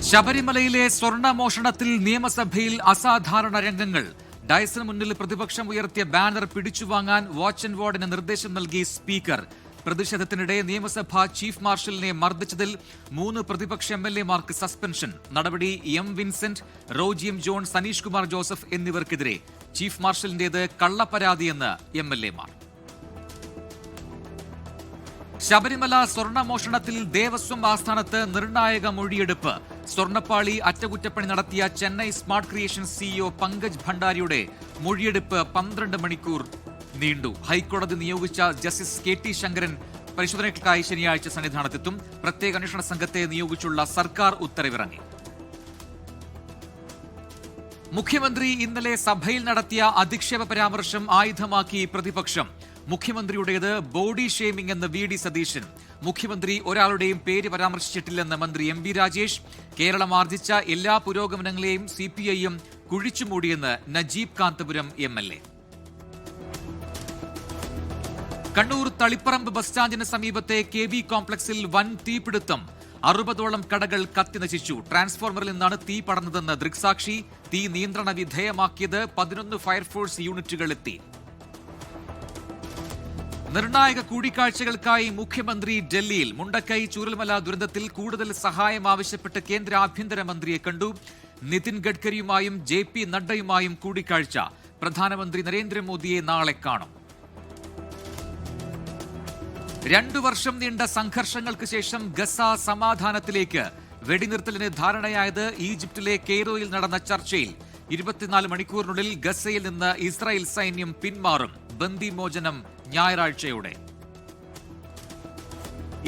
ശബരിമലയിലെ സ്വർണ്ണമോഷണത്തിൽ നിയമസഭയിൽ അസാധാരണ രംഗങ്ങൾ. ഡയസിന് മുന്നിൽ പ്രതിപക്ഷം ഉയർത്തിയ ബാനർ പിടിച്ചുവാങ്ങാൻ വാച്ച് ആൻഡ് വാർഡിന് നിർദ്ദേശം നൽകി സ്പീക്കർ. പ്രതിഷേധത്തിനിടെ നിയമസഭാ ചീഫ് മാർഷലിനെ മർദ്ദിച്ചതിൽ 3 പ്രതിപക്ഷ എംഎൽഎമാർക്ക് സസ്പെൻഷൻ. നടപടി M Vincent, Roji M John, Saneesh Kumar Joseph എന്നിവർക്കെതിരെ. ചീഫ് മാർഷലിന്റേത് കള്ളപ്പരാതിയെന്ന് എംഎൽഎമാർ. ശബരിമല സ്വർണ്ണമോഷണത്തിൽ ദേവസ്വം ആസ്ഥാനത്ത് നിർണായക മൊഴിയെടുപ്പ്. സ്വർണ്ണപ്പാളി അറ്റകുറ്റപ്പണി നടത്തിയ Chennai smart creation CEO Pankaj ഭണ്ഡാരിയുടെ മൊഴിയെടുപ്പ് 12 മണിക്കൂർ നീണ്ടു. ഹൈക്കോടതി നിയോഗിച്ച ജസ്റ്റിസ് കെ ടി ശങ്കരൻ പരിശോധനയ്ക്കായി ശനിയാഴ്ച സന്നിധാനത്തെത്തും. പ്രത്യേക അന്വേഷണ സംഘത്തെ നിയോഗിച്ചുള്ള സർക്കാർ ഉത്തരവിറങ്ങി. മുഖ്യമന്ത്രി ഇന്നലെ സഭയിൽ നടത്തിയ അധിക്ഷേപ പരാമർശം ആയുധമാക്കി പ്രതിപക്ഷം. മുഖ്യമന്ത്രിയുടേത് ബോഡി ഷെയ്മിംഗ് എന്ന് വി ഡി സതീശൻ. മുഖ്യമന്ത്രി ഒരാളുടെയും പേര് പരാമർശിച്ചിട്ടില്ലെന്ന് മന്ത്രി എം വി രാജേഷ്. കേരളം ആർജിച്ച എല്ലാ പുരോഗമനങ്ങളെയും സിപിഐഎം കുഴിച്ചുമൂടിയെന്ന് നജീബ് കാന്തപുരം എംഎൽഎ. കണ്ണൂർ തളിപ്പറമ്പ് ബസ് സ്റ്റാൻഡിന് സമീപത്തെ കെ.വി. കോംപ്ലക്സിൽ വൻ തീപിടുത്തം. 60ഓളം കടകൾ കത്തിനശിച്ചു. ട്രാൻസ്ഫോർമറിൽ നിന്നാണ് തീ പടർന്നതെന്ന് ദൃക്സാക്ഷി. തീ നിയന്ത്രണ വിധേയമാക്കിയത് 11 ഫയർഫോഴ്സ് യൂണിറ്റുകൾ എത്തി. നിർണായക കൂടിക്കാഴ്ചകൾക്കായി മുഖ്യമന്ത്രി ഡൽഹിയിൽ. മുണ്ടക്കൈ ചൂരൽമല ദുരന്തത്തിൽ കൂടുതൽ സഹായം ആവശ്യപ്പെട്ട് കേന്ദ്ര ആഭ്യന്തരമന്ത്രിയെ കണ്ടു. നിതിൻ ഗഡ്കരിയുമായും JP നഡ്ഡയുമായും കൂടിക്കാഴ്ച. പ്രധാനമന്ത്രി നരേന്ദ്രമോദിയെ നാളെ കാണും. 2 വർഷം നീണ്ട സംഘർഷങ്ങൾക്ക് ശേഷം ഗസ സമാധാനത്തിലേക്ക്. വെടിനിർത്തലിന് ധാരണയായത് ഈജിപ്തിലെ കെയ്റോയിൽ നടന്ന ചർച്ചയിൽ. 24 മണിക്കൂറിനുള്ളിൽ ഗസയിൽ നിന്ന് ഇസ്രായേൽ സൈന്യം പിന്മാറും. ബന്ദിമോചനം ഞായറാഴ്ചയോടെ.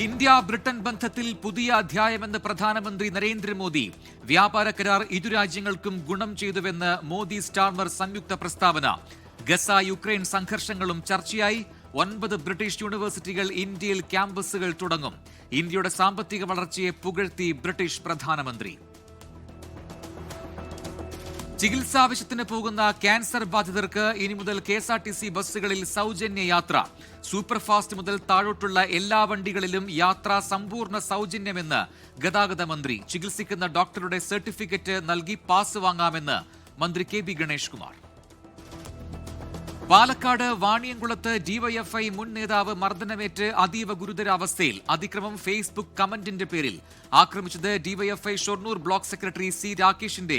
ഇന്ത്യ ബ്രിട്ടൻ ബന്ധത്തിൽ പുതിയ അധ്യായമെന്ന് പ്രധാനമന്ത്രി നരേന്ദ്രമോദി. വ്യാപാര കരാർ ഇരു രാജ്യങ്ങൾക്കും ഗുണം ചെയ്തുവെന്ന് മോദി സ്റ്റാർമർ സംയുക്ത പ്രസ്താവന. ഗസ യുക്രൈൻ സംഘർഷങ്ങളും ചർച്ചയായി. 9 ബ്രിട്ടീഷ് യൂണിവേഴ്സിറ്റികൾ ഇന്ത്യയിൽ ക്യാമ്പസുകൾ തുടങ്ങും. ഇന്ത്യയുടെ സാമ്പത്തിക വളർച്ചയെ പുകഴ്ത്തി ബ്രിട്ടീഷ് പ്രധാനമന്ത്രി. ചികിത്സാവശ്യത്തിന് പോകുന്ന ക്യാൻസർ ബാധിതർക്ക് ഇനി മുതൽ KSRTC ബസ്സുകളിൽ സൗജന്യ യാത്ര. സൂപ്പർഫാസ്റ്റ് മുതൽ താഴോട്ടുള്ള എല്ലാ വണ്ടികളിലും യാത്ര സമ്പൂർണ്ണ സൗജന്യമെന്ന് ഗതാഗത മന്ത്രി. ചികിത്സിക്കുന്ന ഡോക്ടറുടെ സർട്ടിഫിക്കറ്റ് നൽകി പാസ് വാങ്ങാമെന്ന് മന്ത്രി KB ഗണേഷ് കുമാർ. പാലക്കാട് വാണിയംകുളത്ത് ഡിവൈഎഫ്ഐ മുൻ നേതാവ് മർദ്ദനമേറ്റ് അതീവ ഗുരുതരാവസ്ഥയിൽ. അതിക്രമം ഫേസ്ബുക്ക് കമന്റിന്റെ പേരിൽ. ആക്രമിച്ചത് DYFI Shoranur block secretary C രാകേഷിന്റെ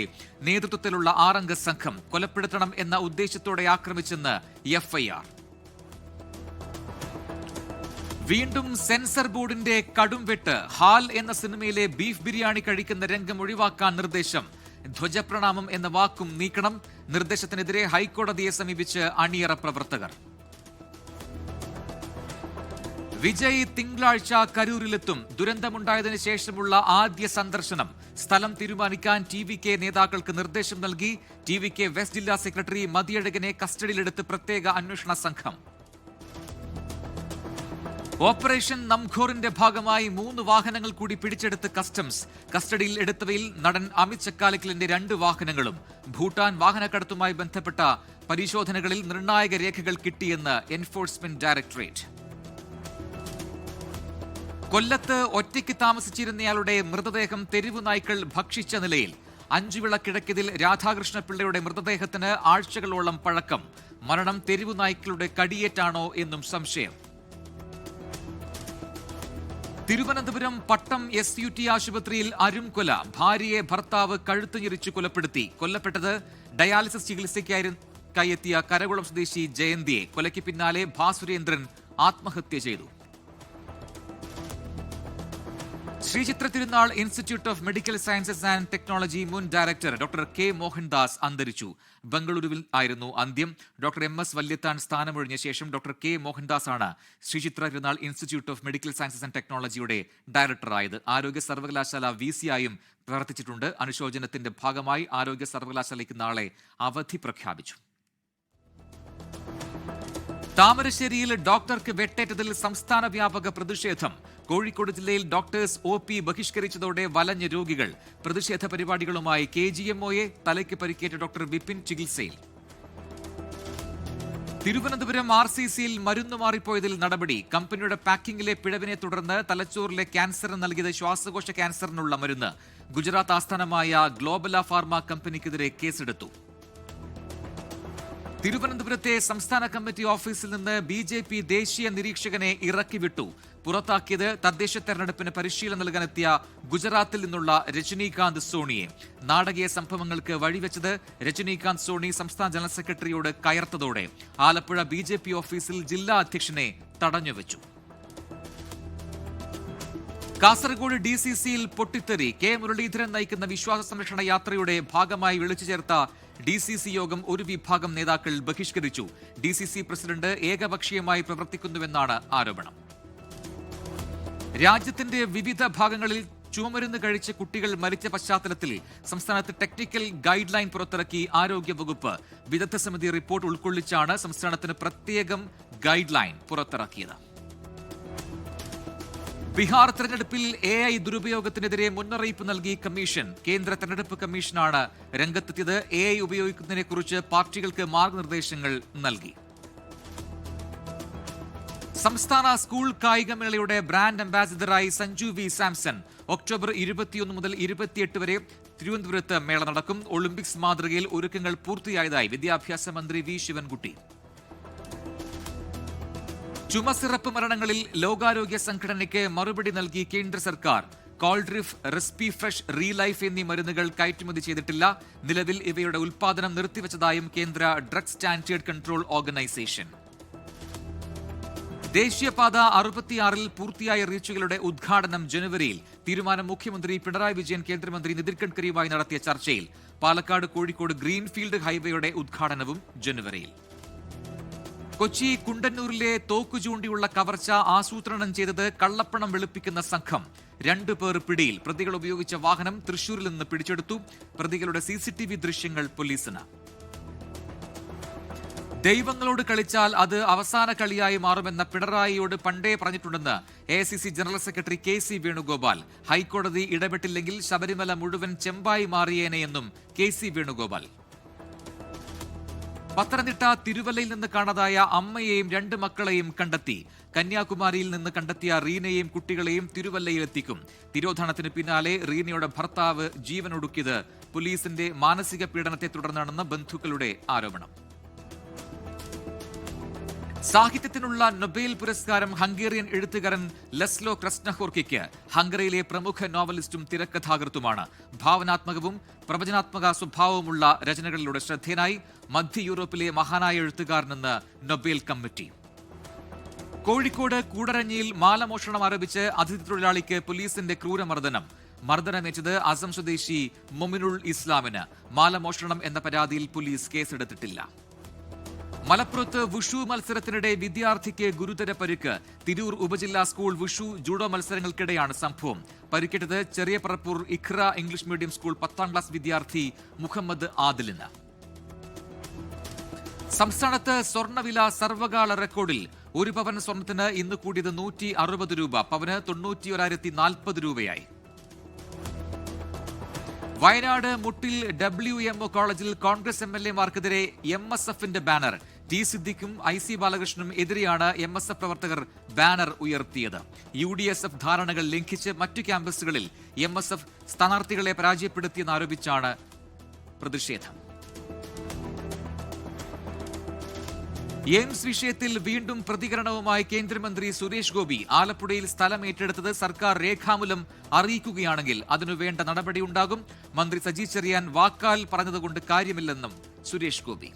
നേതൃത്വത്തിലുള്ള 6 അംഗ സംഘം. കൊലപ്പെടുത്തണം എന്ന ഉദ്ദേശത്തോടെ ആക്രമിച്ചെന്ന് FIR. വീണ്ടും സെൻസർ ബോർഡിന്റെ കടുംവെട്ട്. ഹാൽ എന്ന സിനിമയിലെ ബീഫ് ബിരിയാണി കഴിക്കുന്ന രംഗം ഒഴിവാക്കാൻ നിർദ്ദേശം. ധ്വജപ്രണാമം എന്ന വാക്കും നീക്കണം. നിർദ്ദേശത്തിനെതിരെ ഹൈക്കോടതിയെ സമീപിച്ച് അണിയറ പ്രവർത്തകർ. വിജയ് തിങ്കളാഴ്ച കരൂരിലെത്തും. ദുരന്തമുണ്ടായതിനു ശേഷമുള്ള ആദ്യ സന്ദർശനം. സ്ഥലം തീരുമാനിക്കാൻ TVK നേതാക്കൾക്ക് നിർദ്ദേശം നൽകി. TVK വെസ്റ്റ് ജില്ലാ സെക്രട്ടറി മതിയഴകനെ കസ്റ്റഡിയിലെടുത്ത് പ്രത്യേക അന്വേഷണ സംഘം. ഓപ്പറേഷൻ നംഖോറിന്റെ ഭാഗമായി 3 വാഹനങ്ങൾ കൂടി പിടിച്ചെടുത്ത് കസ്റ്റംസ്. കസ്റ്റഡിയിൽ എടുത്തവയിൽ നടൻ അമിത് ചക്കാലക്കലിന്റെ 2 വാഹനങ്ങളും. ഭൂട്ടാൻ വാഹനക്കടത്തുമായി ബന്ധപ്പെട്ട പരിശോധനകളിൽ നിർണായക രേഖകൾ കിട്ടിയെന്ന് എൻഫോഴ്സ്മെന്റ് ഡയറക്ടറേറ്റ്. കൊല്ലത്ത് ഒറ്റയ്ക്ക് താമസിച്ചിരുന്നയാളുടെ മൃതദേഹം തെരുവു നായ്ക്കൾ ഭക്ഷിച്ച നിലയിൽ. 5 വിളക്കിഴക്കതിൽ രാധാകൃഷ്ണപിള്ളയുടെ മൃതദേഹത്തിന് ആഴ്ചകളോളം പഴക്കം. മരണം തെരുവു നായ്ക്കളുടെ കടിയേറ്റാണോ എന്നും സംശയം. തിരുവനന്തപുരം പട്ടം SUT ആശുപത്രിയിൽ അരുംകൊല. ഭാര്യയെ ഭർത്താവ് കഴുത്ത് ഞെരിച്ച് കൊലപ്പെടുത്തി. കൊല്ലപ്പെട്ടത് ഡയാലിസിസ് ചികിത്സയ്ക്കായി എത്തിയ കരകുളം സ്വദേശി ജയന്തിയെ. കൊലയ്ക്ക് പിന്നാലെ ഭാസുരേന്ദ്രൻ ആത്മഹത്യ ചെയ്തു. ശ്രീചിത്ര തിരുനാൾ institute of medical sciences and technology മുൻ ഡയറക്ടർ ഡോക്ടർ K മോഹൻദാസ് അന്തരിച്ചു. ബംഗളൂരുവിൽ ആയിരുന്നു അന്ത്യം. ഡോക്ടർ MS വല്യത്താൻ സ്ഥാനമൊഴിഞ്ഞ ശേഷം ഡോക്ടർ K മോഹൻദാസ് ആണ് ശ്രീചിത്ര തിരുനാൾ institute of medical sciences and ടെക്നോളജിയുടെ ഡയറക്ടറായത്. ആരോഗ്യ സർവകലാശാല VC ആയും പ്രവർത്തിച്ചിട്ടുണ്ട്. അനുശോചനത്തിന്റെ ഭാഗമായി ആരോഗ്യ സർവകലാശാലയ്ക്ക് നാളെ അവധി പ്രഖ്യാപിച്ചു. താമരശ്ശേരിയിൽ ഡോക്ടർക്ക് വെട്ടേറ്റതിൽ സംസ്ഥാന വ്യാപക പ്രതിഷേധം. കോഴിക്കോട് ജില്ലയിൽ ഡോക്ടേഴ്സ് OP ബഹിഷ്കരിച്ചതോടെ വലഞ്ഞ രോഗികൾ. പ്രതിഷേധ പരിപാടികളുമായി KGMOയെ. തലയ്ക്ക് പരിക്കേറ്റ ഡോക്ടർ വിപിൻ ചികിത്സയിൽ. തിരുവനന്തപുരം RCCയിൽ മരുന്ന് മാറിപ്പോയതിൽ നടപടി. കമ്പനിയുടെ പാക്കിംഗിലെ പിഴവിനെ തുടർന്ന് തലച്ചോറിലെ ക്യാൻസറിന് നൽകിയത് ശ്വാസകോശ ക്യാൻസറിനുള്ള മരുന്ന്. ഗുജറാത്ത് ആസ്ഥാനമായ ഗ്ലോബല ഫാർമ കമ്പനിക്കെതിരെ കേസെടുത്തു. തിരുവനന്തപുരത്തെ സംസ്ഥാന കമ്മിറ്റി ഓഫീസിൽ നിന്ന് BJP ദേശീയ നിരീക്ഷകനെ ഇറക്കിവിട്ടു. പുറത്താക്കിയത് തദ്ദേശ തെരഞ്ഞെടുപ്പിന് പരിശീലനം നൽകാനെത്തിയ ഗുജറാത്തിൽ നിന്നുള്ള രജനീകാന്ത് സോണിയെ. നാടകീയ സംഭവങ്ങൾക്ക് വഴിവെച്ചത് രജനീകാന്ത് സോണി സംസ്ഥാന ജനറൽ സെക്രട്ടറിയോട് കയർത്തതോടെ ആലപ്പുഴ BJP ഓഫീസിൽ ജില്ലാ അധ്യക്ഷനെ തടഞ്ഞുവെച്ചു. കാസർഗോഡ് DCCയിൽ പൊട്ടിത്തെറി. K മുരളീധരൻ നയിക്കുന്ന വിശ്വാസ സംരക്ഷണ യാത്രയുടെ ഭാഗമായി വിളിച്ചു ചേർത്ത DCC യോഗം ഒരു വിഭാഗം നേതാക്കൾ ബഹിഷ്കരിച്ചു. DCC പ്രസിഡന്റ് ഏകപക്ഷീയമായി പ്രവർത്തിക്കുന്നുവെന്നാണ് ആരോപണം. രാജ്യത്തിന്റെ വിവിധ ഭാഗങ്ങളിൽ ചുമമരുന്ന് കഴിച്ച് കുട്ടികൾ മരിച്ച പശ്ചാത്തലത്തിൽ സംസ്ഥാനത്ത് ടെക്നിക്കൽ ഗൈഡ് ലൈൻ പുറത്തിറക്കി ആരോഗ്യവകുപ്പ്. വിദഗ്ധ സമിതി റിപ്പോർട്ട് ഉൾക്കൊള്ളിച്ചാണ് സംസ്ഥാനത്തിന് പ്രത്യേകം ഗൈഡ് ലൈൻ പുറത്തിറക്കിയത്. ബീഹാർ തെരഞ്ഞെടുപ്പിൽ AI ദുരുപയോഗത്തിനെതിരെ മുന്നറിയിപ്പ് നൽകി കമ്മീഷൻ. കേന്ദ്ര തെരഞ്ഞെടുപ്പ് കമ്മീഷനാണ് രംഗത്തെത്തിയത്. AI ഉപയോഗിക്കുന്നതിനെക്കുറിച്ച് പാർട്ടികൾക്ക് മാർഗനിർദ്ദേശങ്ങൾ നൽകി. സംസ്ഥാന സ്കൂൾ കായികമേളയുടെ ബ്രാൻഡ് അംബാസിഡറായി സഞ്ജു V. സാംസൺ. ഒക്ടോബർ 21 മുതൽ 28 വരെ തിരുവനന്തപുരത്ത് മേള നടക്കും. ഒളിമ്പിക്സ് മാതൃകയിൽ ഒരുക്കങ്ങൾ പൂർത്തിയായതായി വിദ്യാഭ്യാസ മന്ത്രി V. ശിവൻകുട്ടി. ചുമസിറപ്പ് മരണങ്ങളിൽ ലോകാരോഗ്യ സംഘടനയ്ക്ക് മറുപടി നൽകി കേന്ദ്ര സർക്കാർ. കോൾഡ്രിഫ്, റെസ്പി ഫ്രഷ്, റീലൈഫ് എന്നീ മരുന്നുകൾ കയറ്റുമതി ചെയ്തിട്ടില്ല. നിലവിൽ ഇവയുടെ ഉൽപാദനം നിർത്തിവച്ചതായും കേന്ദ്ര ഡ്രഗ് സ്റ്റാൻഡേർഡ് കൺട്രോൾ ഓർഗനൈസേഷൻ. ദേശീയപാത 66-ൽ പൂർത്തിയായ റീച്ചുകളുടെ ഉദ്ഘാടനം ജനുവരിയിൽ. തീരുമാനം മുഖ്യമന്ത്രി പിണറായി വിജയൻ കേന്ദ്രമന്ത്രി നിതിൻ ഗഡ്കരിയുമായി നടത്തിയ ചർച്ചയിൽ. പാലക്കാട് കോഴിക്കോട് ഗ്രീൻഫീൽഡ് ഹൈവേയുടെ ഉദ്ഘാടനവും ജനുവരിയിൽ. കൊച്ചി കുണ്ടന്നൂരിലെ തോക്കു ചൂണ്ടിയുള്ള കവർച്ച ആസൂത്രണം ചെയ്തത് കള്ളപ്പണം വെളുപ്പിക്കുന്ന സംഘം. 2 പേർ പിടിയിൽ. പ്രതികൾ ഉപയോഗിച്ച വാഹനം തൃശൂരിൽ നിന്ന് പിടിച്ചെടുത്തു. പ്രതികളുടെ CCTV ദൃശ്യങ്ങൾ പോലീസിന്. ദൈവങ്ങളോട് കളിച്ചാൽ അത് അവസാന കളിയായി മാറുമെന്ന പിണറായിയോട് പണ്ടേ പറഞ്ഞിട്ടുണ്ടെന്ന് AICC general secretary KC Venugopal. ഹൈക്കോടതി ഇടപെട്ടില്ലെങ്കിൽ ശബരിമല മുഴുവൻ ചെമ്പായി മാറിയേനെയെന്നും KC വേണുഗോപാൽ. പത്തനംതിട്ട തിരുവല്ലയിൽ നിന്ന് കാണാതായ അമ്മയെയും 2 മക്കളെയും കണ്ടെത്തി. കന്യാകുമാരിയിൽ നിന്ന് കണ്ടെത്തിയ റീനയെയും കുട്ടികളെയും തിരുവല്ലയിലെത്തിക്കും. തിരോധാനത്തിന് പിന്നാലെ റീനയുടെ ഭർത്താവ് ജീവനൊടുക്കിയത് പോലീസിന്റെ മാനസിക പീഡനത്തെ തുടർന്നാണെന്ന് ബന്ധുക്കളുടെ ആരോപണം. സാഹിത്യത്തിനുള്ള നൊബേൽ പുരസ്കാരം ഹംഗേറിയൻ എഴുത്തുകാരൻ ലെസ്ലോ ക്രസ്നഹോർക്കിക്ക്. ഹംഗറിയിലെ പ്രമുഖ നോവലിസ്റ്റും തിരക്കഥാകൃത്തുമാണ്. ഭാവനാത്മകവും പ്രവചനാത്മക സ്വഭാവവുമുള്ള രചനകളിലൂടെ ശ്രദ്ധേയനായി. മധ്യ യൂറോപ്പിലെ മഹാനായ എഴുത്തുകാരനെന്ന് നൊബേൽ കമ്മിറ്റി. കോഴിക്കോട് കൂടരഞ്ഞിയിൽ മാലമോഷണം ആരോപിച്ച് അതിഥി തൊഴിലാളിക്ക് പോലീസിന്റെ ക്രൂരമർദ്ദനം. മർദ്ദനമേറ്റത് അസം സ്വദേശി മൊമിനുൾ ഇസ്ലാമിന്. മാലമോഷണം എന്ന പരാതിയിൽ പോലീസ് കേസെടുത്തിട്ടില്ല. മലപ്പുറത്ത് വുഷു മത്സരത്തിനിടെ വിദ്യാർത്ഥിക്ക് ഗുരുതര പരിക്ക്. തിരൂർ ഉപജില്ലാ സ്കൂൾ വുഷു ജൂഡോ മത്സരങ്ങൾക്കിടെയാണ് സംഭവം. പരിക്കേറ്റത് ചെറിയ Parappur Iqra English medium school 10ാം class വിദ്യാർത്ഥി മുഹമ്മദ് ആദിലിന്. സംസ്ഥാനത്ത് സ്വർണ്ണവില സർവകാല റെക്കോർഡിൽ. 1 പവൻ സ്വർണത്തിന് ഇന്ന് കൂടിയത് 160 രൂപ. പവന് 91,040 രൂപയായി. വയനാട് മുട്ടിൽ WMO കോളേജിൽ കോൺഗ്രസ് MLA-മാർക്കെതിരെ MSFന്റെ ബാനർ. T. സിദ്ദിഖും IC ബാലകൃഷ്ണനും എതിരെയാണ് MSF പ്രവർത്തകർ ബാനർ ഉയർത്തിയത്. UDSF ധാരണകൾ ലംഘിച്ച് മറ്റു ക്യാമ്പസുകളിൽ MSF സ്ഥാനാർത്ഥികളെ പരാജയപ്പെടുത്തിയെന്നാരോപിച്ചാണ് പ്രതിഷേധം. എയിംസ് വിഷയത്തിൽ വീണ്ടും പ്രതികരണവുമായി കേന്ദ്രമന്ത്രി സുരേഷ് ഗോപി. ആലപ്പുഴയിൽ സ്ഥലം ഏറ്റെടുത്തത് സർക്കാർ രേഖാമൂലം അറിയിക്കുകയാണെങ്കിൽ അതിനുവേണ്ട നടപടിയുണ്ടാകും. മന്ത്രി സജി ചെറിയാൻ വാക്കാൽ പറഞ്ഞതുകൊണ്ട് കാര്യമില്ലെന്നും സുരേഷ് ഗോപി.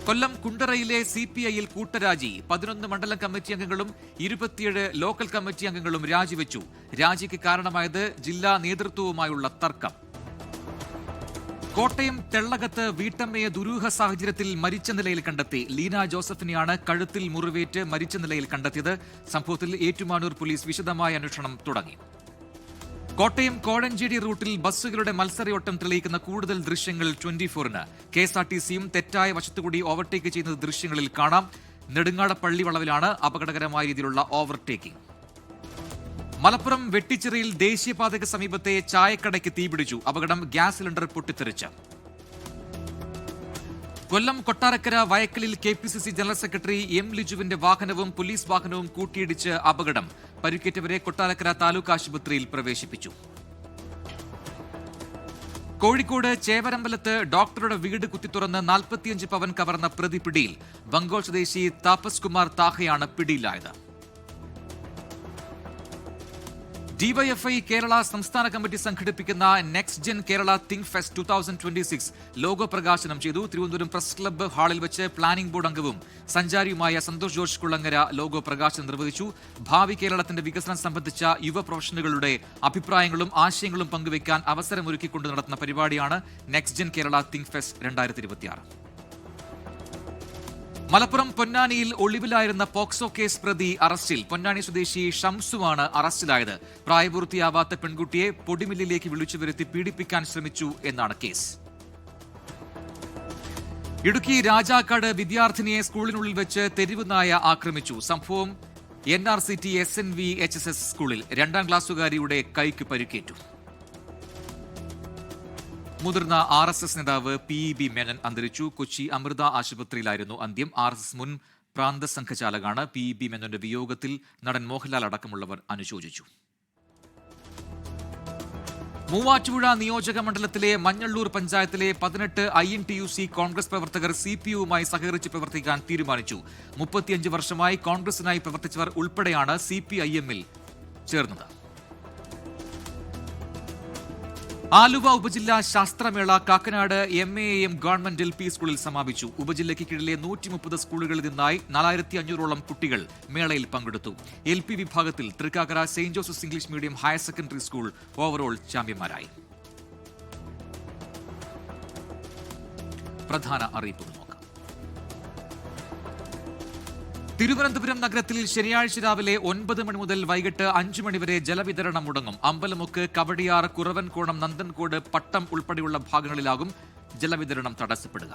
കൊല്ലം കുണ്ടറയിലെ CPIയിൽ കൂട്ടരാജി. 11 മണ്ഡലം കമ്മിറ്റി അംഗങ്ങളും 27 ലോക്കൽ കമ്മിറ്റി അംഗങ്ങളും രാജിവെച്ചു. രാജിക്ക് കാരണമായത് ജില്ലാ നേതൃത്വവുമായുള്ള തർക്കം. കോട്ടയം തെള്ളകത്ത് വീട്ടമ്മയെ ദുരൂഹ സാഹചര്യത്തിൽ മരിച്ച നിലയിൽ കണ്ടെത്തി. ലീന ജോസഫിനെയാണ് കഴുത്തിൽ മുറിവേറ്റ് മരിച്ച നിലയിൽ കണ്ടെത്തിയത്. സംഭവത്തിൽ ഏറ്റുമാനൂർ പോലീസ് വിശദമായ അന്വേഷണം തുടങ്ങി. കോട്ടയം കോഴഞ്ചേരി റൂട്ടിൽ ബസ്സുകളുടെ മത്സരയോട്ടം തെളിയിക്കുന്ന കൂടുതൽ ദൃശ്യങ്ങൾ 24-ന്. KSRTCയും തെറ്റായ വശത്തുകൂടി ഓവർടേക്ക് ചെയ്യുന്ന ദൃശ്യങ്ങളിൽ കാണാം. നെടുങ്ങാടപ്പള്ളി വളവിലാണ് അപകടകരമായ രീതിയിലുള്ള ഓവർടേക്കിംഗ്. മലപ്പുറം വെട്ടിച്ചിറയിൽ ദേശീയപാതയ്ക്ക് സമീപത്തെ ചായക്കടയ്ക്ക് തീപിടിച്ചു. അപകടം, ഗ്യാസ് സിലിണ്ടർ പൊട്ടിത്തെറിച്ച്. കൊല്ലം കൊട്ടാരക്കര വയക്കലിൽ KPCC ജനറൽ സെക്രട്ടറി M. ലിജുവിന്റെ വാഹനവും പോലീസ് വാഹനവും കൂട്ടിയിടിച്ച് അപകടം. പരിക്കേറ്റവരെ കൊട്ടാരക്കര താലൂക്ക് ആശുപത്രിയിൽ പ്രവേശിപ്പിച്ചു. കോഴിക്കോട് ചേവരമ്പലത്ത് ഡോക്ടറുടെ വീട് കുത്തിത്തുറന്ന് 45 പവൻ കവർന്ന പ്രതി പിടിയിൽ. ബംഗാൾ സ്വദേശി താപസ് കുമാർ താഹയാണ് പിടിയിലായത്. ഡിവൈഎഫ്ഐ കേരള സംസ്ഥാന കമ്മിറ്റി സംഘടിപ്പിക്കുന്ന next gen Kerala think fest 2026 logo പ്രകാശനം ചെയ്തു. തിരുവനന്തപുരം പ്രസ് ക്ലബ്ബ് ഹാളിൽ വെച്ച് പ്ലാനിംഗ് ബോർഡ് അംഗവും സഞ്ചാരിയുമായ സന്തോഷ് ജോർജ് കുളങ്ങര ലോഗോ പ്രകാശനം നിർവഹിച്ചു. ഭാവി കേരളത്തിന്റെ വികസനം സംബന്ധിച്ച യുവ പ്രൊഫഷണലുകളുടെ അഭിപ്രായങ്ങളും ആശയങ്ങളും പങ്കുവയ്ക്കാൻ അവസരമൊരുക്കിക്കൊണ്ട് നടത്തുന്ന പരിപാടിയാണ് next gen Kerala think fest 2026. Malappuram പൊന്നാനിയിൽ ഒളിവിലായിരുന്ന പോക്സോ കേസ് പ്രതി അറസ്റ്റിൽ. പൊന്നാനി സ്വദേശി ഷംസുവാണ് അറസ്റ്റിലായത്. പ്രായപൂർത്തിയാവാത്ത പെൺകുട്ടിയെ പൊടിമില്ലിലേക്ക് വിളിച്ചു വരുത്തി പീഡിപ്പിക്കാൻ ശ്രമിച്ചു എന്നാണ് കേസ്. ഇടുക്കി രാജാക്കാട് വിദ്യാർത്ഥിനിയെ സ്കൂളിനുള്ളിൽ വെച്ച് തെരുവ് നായ ആക്രമിച്ചു. സംഭവം NRCT SNVHSS സ്കൂളിൽ. 2ാം ക്ലാസ്സുകാരിയുടെ കൈക്ക് പരിക്കേറ്റു. മുതിർന്ന RSS നേതാവ് PEB മേനൻ അന്തരിച്ചു. കൊച്ചി അമൃത ആശുപത്രിയിലായിരുന്നു അന്ത്യം. RSS മുൻ പ്രാന്ത സംഘചാലകാണ്. PEB മേനന്റെ വിയോഗത്തിൽ നടൻ മോഹൻലാൽ അടക്കമുള്ളവർ അനുശോചിച്ചു. മൂവാറ്റുപുഴ നിയോജക മണ്ഡലത്തിലെ മഞ്ഞള്ളൂർ പഞ്ചായത്തിലെ 18 INTUC കോൺഗ്രസ് പ്രവർത്തകർ CPUവുമായി സഹകരിച്ച് പ്രവർത്തിക്കാൻ തീരുമാനിച്ചു. 35 വർഷമായി കോൺഗ്രസിനായി പ്രവർത്തിച്ചവർ ഉൾപ്പെടെയാണ് CPIMൽ ചേർന്നത്. ആലുവ ഉപജില്ലാ ശാസ്ത്രമേള കാക്കനാട് MAAM ഗവൺമെന്റ് LP സ്കൂളിൽ സമാപിച്ചു. ഉപജില്ലയ്ക്ക് കീഴിലെ 130 സ്കൂളുകളിൽ നിന്നായി 4500ഓളം കുട്ടികൾ മേളയിൽ പങ്കെടുത്തു. LP വിഭാഗത്തിൽ Thrikkakara saint Joseph's English medium higher secondary school overall ചാമ്പ്യന്മാരായി. പ്രധാന അറിയിപ്പുകൾ നോക്കാം. തിരുവനന്തപുരം നഗരത്തിൽ ശനിയാഴ്ച രാവിലെ 9 മണി മുതൽ വൈകിട്ട് 5 മണി വരെ ജലവിതരണം മുടങ്ങും. അമ്പലമുക്ക്, കവടിയാർ, കുറവൻകോണം, നന്ദൻകോട്, പട്ടം ഉൾപ്പെടെയുള്ള ഭാഗങ്ങളിലാകും ജലവിതരണം തടസ്സപ്പെടുക.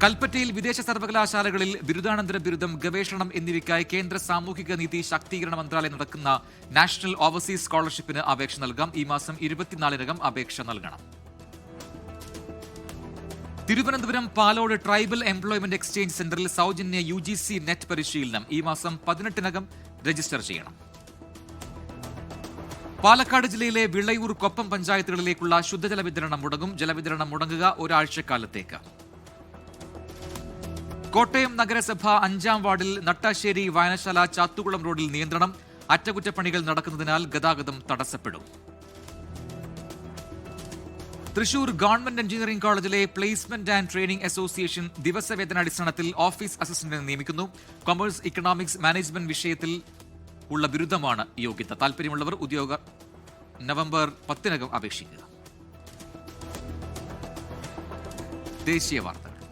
കൽപ്പറ്റയിൽ വിദേശ സർവകലാശാലകളിൽ ബിരുദാനന്തര ബിരുദം, ഗവേഷണം എന്നിവയ്ക്കായി കേന്ദ്ര സാമൂഹിക നീതി ശാക്തീകരണ മന്ത്രാലയം നടക്കുന്ന നാഷണൽ ഓവർസീസ് സ്കോളർഷിപ്പിന് അപേക്ഷ നൽകാം. ഈ മാസം 24-നകം അപേക്ഷ നൽകണം. Thiruvananthapuram Palode tribal employment exchange സെന്ററിൽ സൗജന്യ UGC നെറ്റ് പരിശീലനം. ഈ മാസം 18-നകം രജിസ്റ്റർ ചെയ്യണം. പാലക്കാട് ജില്ലയിലെ വിളയൂർ, കൊപ്പം പഞ്ചായത്തുകളിലേക്കുള്ള ശുദ്ധജല വിതരണം മുടങ്ങും. ജലവിതരണം മുടങ്ങുക ഒരാഴ്ചക്കാലത്തേക്ക്. കോട്ടയം നഗരസഭ 5-ാം വാർഡിൽ നട്ടാശ്ശേരി വായനശാല ചാത്തുകുളം റോഡിൽ നിയന്ത്രണം. അറ്റകുറ്റപ്പണികൾ നടക്കുന്നതിനാൽ ഗതാഗതം തടസ്സപ്പെടും. തൃശൂർ ഗവൺമെന്റ് എഞ്ചിനീയറിംഗ് കോളേജിലെ പ്ലേസ്മെന്റ് ആൻഡ് ട്രെയിനിംഗ് അസോസിയേഷൻ ദിവസവേതനാടിസ്ഥാനത്തിൽ ഓഫീസ് അസിസ്റ്റന്റിനെ നിയമിക്കുന്നു. കൊമേഴ്സ്, ഇക്കണോമിക്സ്, മാനേജ്മെന്റ് വിഷയത്തിൽ ഉള്ള ബിരുദമാണ് യോഗ്യത. താൽപര്യമുള്ളവർ ഉദ്യോഗ നവംബർ 10-നകം അപേക്ഷിക്കുക. ദേശീയ വാർത്തകൾ.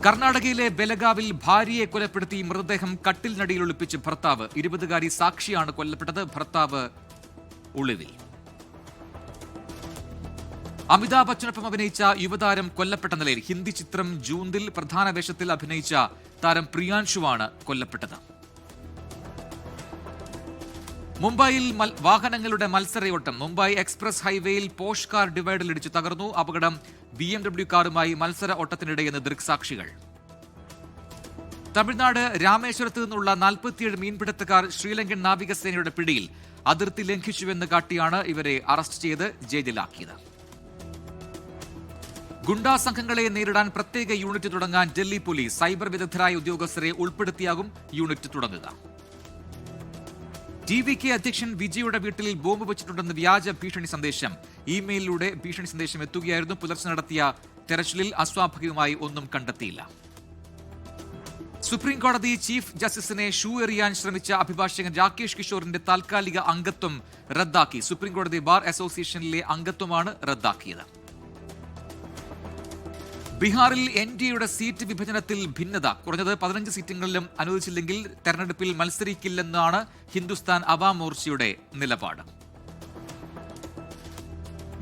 കർണാടകയിലെ ബെലഗാവിൽ ഭാര്യയെ കൊലപ്പെടുത്തി മൃതദേഹം കട്ടിലിനടിയിൽ ഒളിപ്പിച്ച് ഭർത്താവ്. 20-കാരി സാക്ഷിയാണ് കൊല്ലപ്പെട്ടത്. ഭർത്താവ് ഒളിവിൽ. അമിതാഭ് ബച്ചനൊപ്പം അഭിനയിച്ച യുവതാരം കൊല്ലപ്പെട്ട നിലയിൽ. ഹിന്ദി ചിത്രം ജൂന്തിൽ പ്രധാന വേഷത്തിൽ അഭിനയിച്ച താരം പ്രിയാൻഷുവാണ് കൊല്ലപ്പെട്ടത്. മുംബൈയിൽ വാഹനങ്ങളുടെ മത്സരയോട്ടം. മുംബൈ എക്സ്പ്രസ് ഹൈവേയിൽ പോഷ് കാർ ഡിവൈഡറിലിടിച്ച് തകർന്നു. അപകടം BMW കാറുമായി മത്സര ഓട്ടത്തിനിടെയെന്ന് ദൃക്സാക്ഷികൾ. തമിഴ്നാട് രാമേശ്വരത്ത് നിന്നുള്ള 47 മീൻപിടുത്തക്കാർ ശ്രീലങ്കൻ നാവികസേനയുടെ പിടിയിൽ. അതിർത്തി ലംഘിച്ചുവെന്ന് കാട്ടിയാണ് ഇവരെ അറസ്റ്റ് ചെയ്ത് ജയിലിലാക്കിയത്. ഗുണ്ടാ സംഘങ്ങളെ നേരിടാൻ പ്രത്യേക യൂണിറ്റ് തുടങ്ങാൻ ഡൽഹി പോലീസ്. സൈബർ വിദഗ്ധരായ ഉദ്യോഗസ്ഥരെ ഉൾപ്പെടുത്തിയാകും യൂണിറ്റ് തുടങ്ങുക. TVK അധ്യക്ഷൻ വിജയുടെ വീട്ടിൽ ബോംബ് വെച്ചിട്ടുണ്ടെന്ന് വ്യാജ ഭീഷണി സന്ദേശം. ഇമെയിലിലൂടെ ഭീഷണി സന്ദേശം എത്തുകയായിരുന്നു. പുലർച്ചെ നടത്തിയ തെരച്ചിലിൽ അസ്വാഭാവികമായി ഒന്നും കണ്ടെത്തിയില്ല. സുപ്രീം കോടതി ചീഫ് ജസ്റ്റിസിനെ ഷൂ എറിയാൻ ശ്രമിച്ച അഭിഭാഷകൻ രാകേഷ് കിഷോറിന്റെ താൽക്കാലിക അംഗത്വം റദ്ദാക്കി. സുപ്രീം കോടതി ബാർ അസോസിയേഷനിലെ അംഗത്വമാണ് റദ്ദാക്കിയത്. ബീഹാറിൽ NDAയുടെ സീറ്റ് വിഭജനത്തിൽ ഭിന്നത. കുറഞ്ഞത് 15 സീറ്റുകളിലും അനുവദിച്ചില്ലെങ്കിൽ തെരഞ്ഞെടുപ്പിൽ മത്സരിക്കില്ലെന്നാണ് ഹിന്ദുസ്ഥാൻ അവാം മോർച്ചയുടെ നിലപാട്.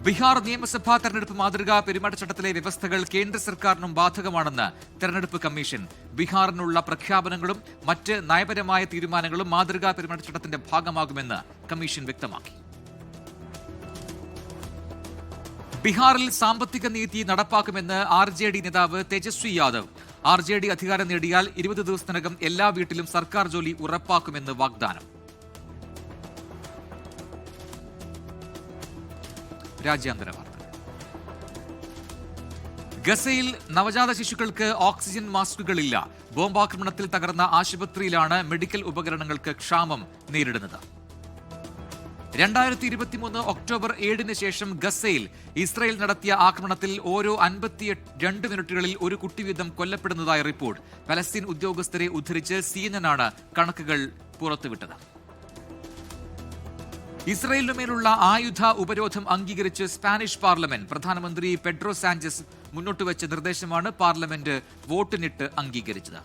ബീഹാർ നിയമസഭാ തെരഞ്ഞെടുപ്പ് മാതൃകാ പെരുമാറ്റച്ചട്ടത്തിലെ വ്യവസ്ഥകൾ കേന്ദ്ര സർക്കാരിനും ബാധകമാണെന്ന് തെരഞ്ഞെടുപ്പ് കമ്മീഷൻ. ബീഹാറിനുള്ള പ്രഖ്യാപനങ്ങളും മറ്റ് നയപരമായ തീരുമാനങ്ങളും മാതൃകാ പെരുമാറ്റച്ചട്ടത്തിന്റെ ഭാഗമാകുമെന്ന് കമ്മീഷൻ വ്യക്തമാക്കി. ബീഹാറിൽ സാമ്പത്തിക നീതി നടപ്പാക്കുമെന്ന് RJD നേതാവ് തേജസ്വി യാദവ്. RJD അധികാരം നേടിയാൽ 20 ദിവസത്തിനകം എല്ലാ വീട്ടിലും സർക്കാർ ജോലി ഉറപ്പാക്കുമെന്ന് വാഗ്ദാനം. രാജ്യാന്തര വാർത്തകൾ. ഗസയിൽ നവജാത ശിശുക്കൾക്ക് ഓക്സിജൻ മാസ്കുകളില്ല. ബോംബാക്രമണത്തിൽ തകർന്ന ആശുപത്രിയിലാണ് മെഡിക്കൽ ഉപകരണങ്ങൾക്ക് ക്ഷാമം നേരിടുന്നത്. 2023 ഒക്ടോബർ 7 ശേഷം ഗസയിൽ ഇസ്രായേൽ നടത്തിയ ആക്രമണത്തിൽ ഓരോ 52 മിനിറ്റുകളിൽ ഒരു കുട്ടി വീതം കൊല്ലപ്പെടുന്നതായി റിപ്പോർട്ട്. പലസ്തീൻ ഉദ്യോഗസ്ഥരെ ഉദ്ധരിച്ച് CNN ആണ് കണക്കുകൾ പുറത്തുവിട്ടത്. ഇസ്രായേലിനുമേലുള്ള ആയുധ ഉപരോധം അംഗീകരിച്ച് സ്പാനിഷ് പാർലമെന്റ്. പ്രധാനമന്ത്രി പെഡ്രോ സാഞ്ചസ് മുന്നോട്ടുവച്ച നിർദ്ദേശമാണ് പാർലമെന്റ് വോട്ടിനിട്ട് അംഗീകരിച്ചത്.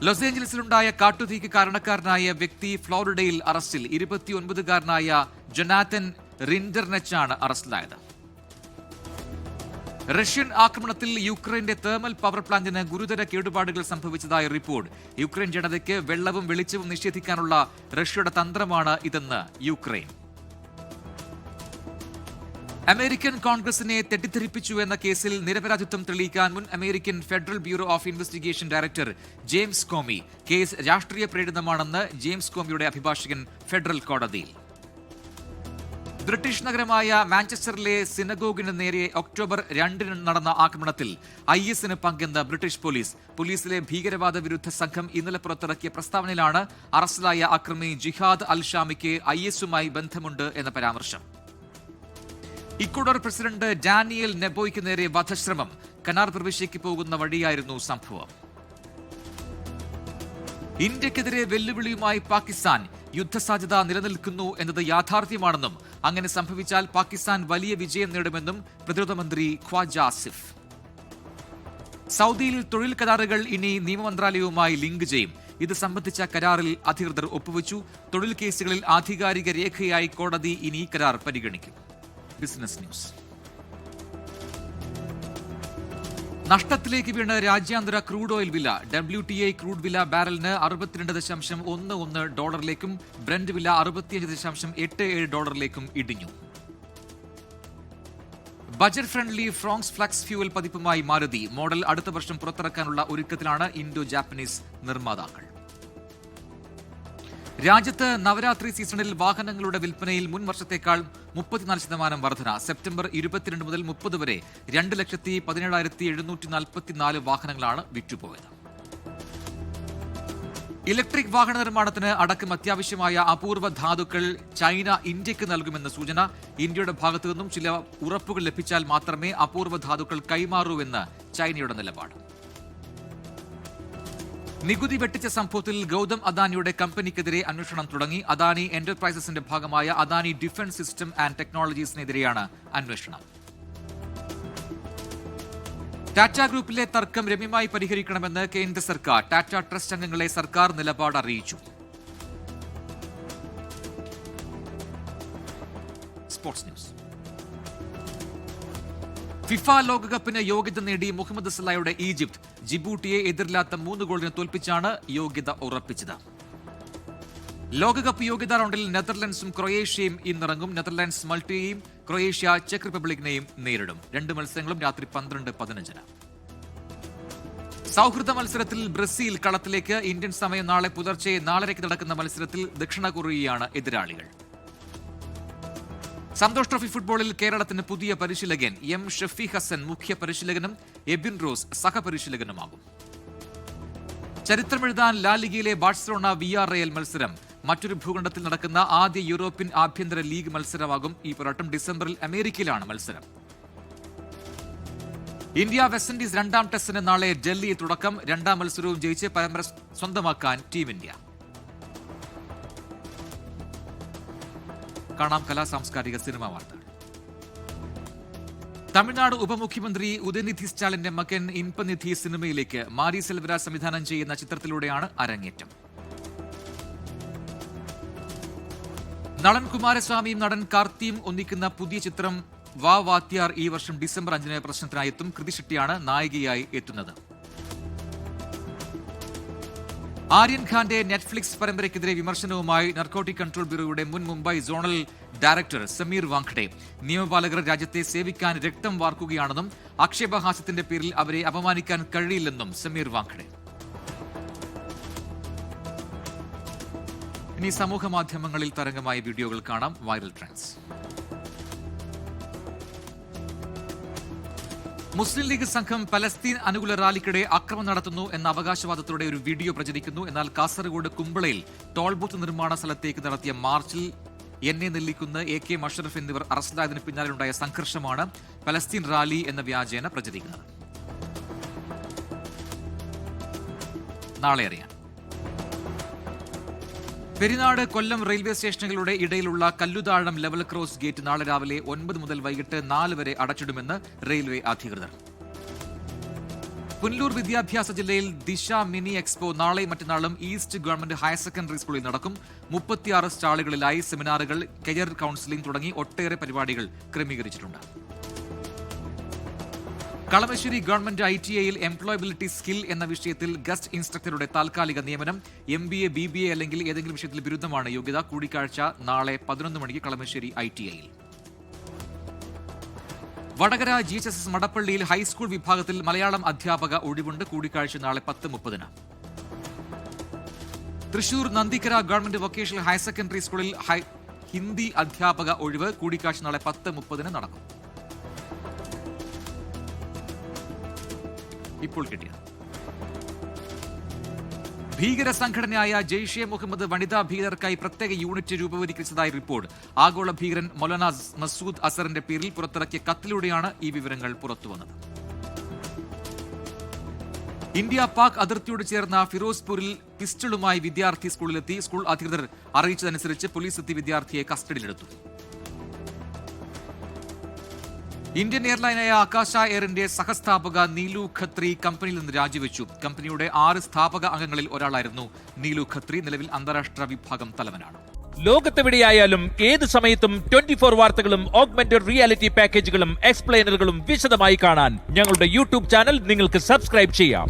ലോസ് ഏഞ്ചലസിലുണ്ടായ കാട്ടുതീക്ക് കാരണക്കാരനായ വ്യക്തി ഫ്ലോറിഡയിൽ അറസ്റ്റിൽ. 29-കാരനായ ജൊനാഥൻ റിൻഡർനെച്ചാണ് അറസ്റ്റിലായത്. റഷ്യൻ ആക്രമണത്തിൽ യുക്രൈന്റെ തേർമൽ പവർ പ്ലാന്റിന് ഗുരുതര കേടുപാടുകൾ സംഭവിച്ചതായി റിപ്പോർട്ട്. യുക്രൈൻ ജനതയ്ക്ക് വെള്ളവും വെളിച്ചവും നിഷേധിക്കാനുള്ള റഷ്യയുടെ തന്ത്രമാണ് ഇതെന്ന് യുക്രൈൻ. അമേരിക്കൻ കോൺഗ്രസിനെ തെറ്റിദ്ധരിപ്പിച്ചു എന്ന കേസിൽ നിരപരാധിത്വം തെളിയിക്കാൻ മുൻ American federal bureau of investigation director James Komi. Case രാഷ്ട്രീയ പ്രേരിതമാണെന്ന് ജെയിംസ് കോമിയുടെ അഭിഭാഷകൻ ഫെഡറൽ കോടതിയിൽ. ബ്രിട്ടീഷ് നഗരമായ മാഞ്ചസ്റ്ററിലെ സിനഗോഗിന് നേരെ ഒക്ടോബർ 2 നടന്ന ആക്രമണത്തിൽ IS പങ്കെന്ന ബ്രിട്ടീഷ് പോലീസ്. പോലീസിലെ ഭീകരവാദ വിരുദ്ധ സംഘം ഇന്നലെ പുറത്തിറക്കിയ പ്രസ്താവനയിലാണ് അറസ്റ്റിലായ അക്രമി ജിഹാദ് അൽ ഷാമിക്ക് IS-മായി ബന്ധമുണ്ട് എന്ന പരാമർശം. ഇക്വഡോർ പ്രസിഡന്റ് ഡാനിയൽ നെബോയ്ക്ക് നേരെ വധശ്രമം. കനാർ പ്രവിശ്യയ്ക്ക് പോകുന്ന വഴിയായിരുന്നു സംഭവം. ഇന്ത്യക്കെതിരെ വെല്ലുവിളിയുമായി പാകിസ്ഥാൻ. യുദ്ധസാധ്യത നിലനിൽക്കുന്നു എന്നത് യാഥാർത്ഥ്യമാണെന്നും അങ്ങനെ സംഭവിച്ചാൽ പാകിസ്ഥാൻ വലിയ വിജയം നേടുമെന്നും പ്രതിരോധ മന്ത്രി ഖ്വാജ ആസിഫ്. സൗദിയിൽ തൊഴിൽ കരാറുകൾ ഇനി നിയമമന്ത്രാലയവുമായി ലിങ്ക് ചെയ്യും. ഇത് സംബന്ധിച്ച കരാറിൽ അധികൃതർ ഒപ്പുവെച്ചു. തൊഴിൽ കേസുകളിൽ ആധികാരിക രേഖയായി കോടതി ഇനി കരാർ പരിഗണിക്കും. Business news. നഷ്ടത്തിലേക്ക് വീണ് രാജ്യാന്തര ക്രൂഡ് ഓയിൽ വില. WTI ക്രൂഡ് വില ബാരലിന് $62.11 ബ്രന്റ് വില $65.87 ഇടിഞ്ഞു. Budget friendly Fronx flex fuel പതിപ്പുമായി മാരുതി. മോഡൽ അടുത്ത വർഷം പുറത്തിറക്കാനുള്ള ഒരുക്കത്തിലാണ് ഇൻഡോ ജാപ്പനീസ് നിർമ്മാതാക്കൾ. രാജ്യത്ത് നവരാത്രി സീസണിൽ വാഹനങ്ങളുടെ വിൽപ്പനയിൽ മുൻ വർഷത്തേക്കാൾ 34% വർധന. സെപ്റ്റംബർ 22 മുതൽ 30 വരെ 2,17,744 വാഹനങ്ങളാണ് വിറ്റുപോയത്. ഇലക്ട്രിക് വാഹന നിർമ്മാണത്തിന് അടക്കം അത്യാവശ്യമായ അപൂർവ ധാതുക്കൾ ചൈന ഇന്ത്യക്ക് നൽകുമെന്ന സൂചന. ഇന്ത്യയുടെ ഭാഗത്തു നിന്നും ചില ഉറപ്പുകൾ ലഭിച്ചാൽ മാത്രമേ അപൂർവ ധാതുക്കൾ കൈമാറൂവെന്ന് ചൈനയുടെ നിലപാട്. നികുതി വെട്ടിച്ച സംഭവത്തിൽ ഗൗതം അദാനിയുടെ കമ്പനിക്കെതിരെ അന്വേഷണം തുടങ്ങി. അദാനി എന്റർപ്രൈസസിന്റെ ഭാഗമായ അദാനി ഡിഫൻസ് സിസ്റ്റം ആൻഡ് ടെക്നോളജീസിനെതിരെയാണ് അന്വേഷണം. ടാറ്റ ഗ്രൂപ്പിലെ തർക്കം രമ്യമായി പരിഹരിക്കണമെന്ന് കേന്ദ്ര സർക്കാർ. ടാറ്റ ട്രസ്റ്റ് അംഗങ്ങളെ സർക്കാർ നിലപാട് അറിയിച്ചു. Sports news. ഫിഫ ലോകകപ്പിന് യോഗ്യത നേടി മുഹമ്മദ് സലായുടെ ഈജിപ്ത്. ജിബൂട്ടിയെ എതിരില്ലാത്ത 3 ഗോളിന് തോൽപ്പിച്ചാണ് യോഗ്യത ഉറപ്പിച്ചത്. ലോകകപ്പ് യോഗ്യതാ റൗണ്ടിൽ നെതർലൻഡ്സും ക്രൊയേഷ്യയും ഇന്നിറങ്ങും. നെതർലൻഡ്സ് മൾട്ടിയെയും ക്രൊയേഷ്യ ചെക്ക് റിപ്പബ്ലിക്കിനെയും നേരിടും. 2 മത്സരങ്ങളും രാത്രി 12:15. സൗഹൃദ മത്സരത്തിൽ ബ്രസീൽ കളത്തിലേക്ക്. ഇന്ത്യൻ സമയം നാളെ പുലർച്ചെ 4:30 നടക്കുന്ന മത്സരത്തിൽ ദക്ഷിണ കൊറിയയാണ് എതിരാളികൾ. സന്തോഷ് ട്രോഫി ഫുട്ബോളിൽ കേരളത്തിന് പുതിയ പരിശീലകൻ. M ഷഫി ഹസൻ മുഖ്യ പരിശീലകനും എബിൻ റോസ് സഹപരിശീലകനുമാകും. ചരിത്രമെഴുതാൻ ലാലിഗയിലെ ബാഴ്സലോണ VRL മത്സരം. മറ്റൊരു ഭൂഖണ്ഡത്തിൽ നടക്കുന്ന ആദ്യ യൂറോപ്യൻ ആഭ്യന്തര ലീഗ് മത്സരമാകും ഈ പോരാട്ടം. ഡിസംബറിൽ അമേരിക്കയിലാണ് മത്സരം. ഇന്ത്യ വെസ്റ്റ് ഇൻഡീസ് 2ാം ടെസ്റ്റിന് നാളെ ഡൽഹിയിൽ തുടക്കം. 2ാം മത്സരവും ജയിച്ച് പരമ്പര സ്വന്തമാക്കാൻ ടീം ഇന്ത്യ. കാണാം കലാ സാംസ്കാരിക സിനിമാ വാർത്തകൾ. തമിഴ്നാട് ഉപമുഖ്യമന്ത്രി ഉദയനിധി സ്റ്റാലിന്റെ മകൻ ഇൻപനിധി സിനിമയിലേക്ക്. മാരി സെൽവരാജ് സംവിധാനം ചെയ്യുന്ന ചിത്രത്തിലൂടെയാണ് അരങ്ങേറ്റം. നടൻ കുമാരസ്വാമിയും നടൻ കാർത്തിയും ഒന്നിക്കുന്ന പുതിയ ചിത്രം വാ വാത്യാർ ഈ വർഷം ഡിസംബർ 5 പ്രദർശനത്തിനായി എത്തും. കൃതി ഷെട്ടിയാണ് നായികയായി എത്തുന്നത്. ആര്യൻ ഖാന്റെ നെറ്റ്ഫ്ലിക്സ് പരമ്പരയ്ക്കെതിരെ വിമർശനവുമായി നർക്കോട്ടിക് കൺട്രോൾ ബ്യൂറോയുടെ മുൻ മുംബൈ സോണൽ ഡയറക്ടർ സമീർ വാങ്ഖഡെ. നിയമപാലകർ രാജ്യത്തെ സേവിക്കാൻ രക്തം വാർക്കുകയാണെന്നും ആക്ഷേപഹാസ്യത്തിന്റെ പേരിൽ അവരെ അപമാനിക്കാൻ കഴിയില്ലെന്നും സമീർ വാങ്ഖഡെ. ഇനി സമൂഹ മാധ്യമങ്ങളിൽ തരംഗമായ വീഡിയോകൾ കാണാം. Viral trends. മുസ്ലിം ലീഗ് സംഘം പലസ്തീൻ അനുകൂല റാലിക്കിടെ അക്രമം നടത്തുന്നു എന്ന അവകാശവാദത്തോടെ ഒരു വീഡിയോ പ്രചരിക്കുന്നു. എന്നാൽ കാസർഗോഡ് കുമ്പളയിൽ ടോൾ ബൂത്ത് നിർമ്മാണ സ്ഥലത്തേക്ക് നടത്തിയ മാർച്ചിൽ എന്നെ നെല്ലിക്കുന്ന്, AK മഷറഫ് എന്നിവർ അറസ്റ്റിലായതിന് പിന്നാലെയുണ്ടായ സംഘർഷമാണ് പലസ്തീൻ റാലി എന്ന വ്യാജേന പ്രചരിക്കുന്നത്. നാളെ അറിയാം. പെരിനാട് കൊല്ലം റെയിൽവേ സ്റ്റേഷനുകളുടെ ഇടയിലുള്ള കല്ലുതാഴം ലെവൽ ക്രോസ് ഗേറ്റ് നാളെ രാവിലെ 9 മുതൽ വൈകിട്ട് 4 വരെ അടച്ചിടുമെന്ന് റെയിൽവേ അധികൃതർ. പുനലൂർ വിദ്യാഭ്യാസ ജില്ലയിൽ ദിശ മിനി എക്സ്പോ നാളെയും മറ്റന്നാളും ഈസ്റ്റ് ഗവൺമെന്റ് ഹയർ സെക്കൻഡറി സ്കൂളിൽ നടക്കും. 36 സ്റ്റാളുകളിലായി സെമിനാറുകൾ, കരിയർ കൌൺസിലിംഗ് തുടങ്ങി ഒട്ടേറെ പരിപാടികൾ ക്രമീകരിച്ചിട്ടുണ്ട്. കളമശ്ശേരി ഗവൺമെന്റ് ITIയിൽ എംപ്ലോയബിലിറ്റി സ്കിൽ എന്ന വിഷയത്തിൽ ഗസ്റ്റ് ഇൻസ്ട്രക്ടറുടെ താൽക്കാലിക നിയമനം. MBA, BBA അല്ലെങ്കിൽ ഏതെങ്കിലും വിഷയത്തിൽ ബിരുദമാണ് യോഗ്യത. കൂടിക്കാഴ്ച നാളെ 11 മണിക്ക് കളമശ്ശേരി ITIയിൽ. വടകര GHSS മടപ്പള്ളിയിൽ ഹൈസ്കൂൾ വിഭാഗത്തിൽ മലയാളം അധ്യാപക ഒഴിവുണ്ട്. കൂടിക്കാഴ്ച നാളെ 10:30. Thrissur Nandikkara government vocational higher secondary സ്കൂളിൽ ഹിന്ദി അധ്യാപക ഒഴിവ്. കൂടിക്കാഴ്ച നാളെ 10:30 നടക്കും. ഇപ്പോൾ കിട്ടിയത് ഭീകര സംഘടനയായ ജെയ്ഷെ മുഹമ്മദ് വനിതാ ഭീകരർക്കായി പ്രത്യേക യൂണിറ്റ് രൂപവത്കരിച്ചതായി റിപ്പോർട്ട്. ആഗോള ഭീകരൻ മൗലാന മസൂദ് അസറിന്റെ പേരിൽ പുറത്തിറക്കിയ കത്തിലൂടെയാണ് ഈ വിവരങ്ങൾ പുറത്തുവന്നത്. ഇന്ത്യ പാക് അതിർത്തിയോട് ചേർന്ന ഫിറോസ്പൂരിൽ പിസ്റ്റളുമായി വിദ്യാർത്ഥി സ്കൂളിലെത്തി. സ്കൂൾ അധികൃതർ അറിയിച്ചതനുസരിച്ച് പോലീസ് എത്തി വിദ്യാർത്ഥിയെ കസ്റ്റഡിയിലെടുത്തു. ഇന്ത്യൻ എയർലൈനായ ആകാശ എയറിന്റെ സഹസ്ഥാപക നീലു ഖത്രി കമ്പനിയിൽ നിന്ന് രാജിവെച്ചു. കമ്പനിയുടെ 6 സ്ഥാപക അംഗങ്ങളിൽ ഒരാളായിരുന്നു നീലു ഖത്രി. നിലവിൽ അന്താരാഷ്ട്ര വിഭാഗം തലവനാണ്. ലോകത്തെവിടെയായാലും ഏത് സമയത്തും 24 വാർത്തകളും ഓഗ്മെന്റഡ് റിയാലിറ്റി പാക്കേജുകളും എക്സ്പ്ലെയിനറുകളും വിശദമായി കാണാൻ ഞങ്ങളുടെ YouTube ചാനൽ നിങ്ങൾക്ക് സബ്സ്ക്രൈബ് ചെയ്യാം.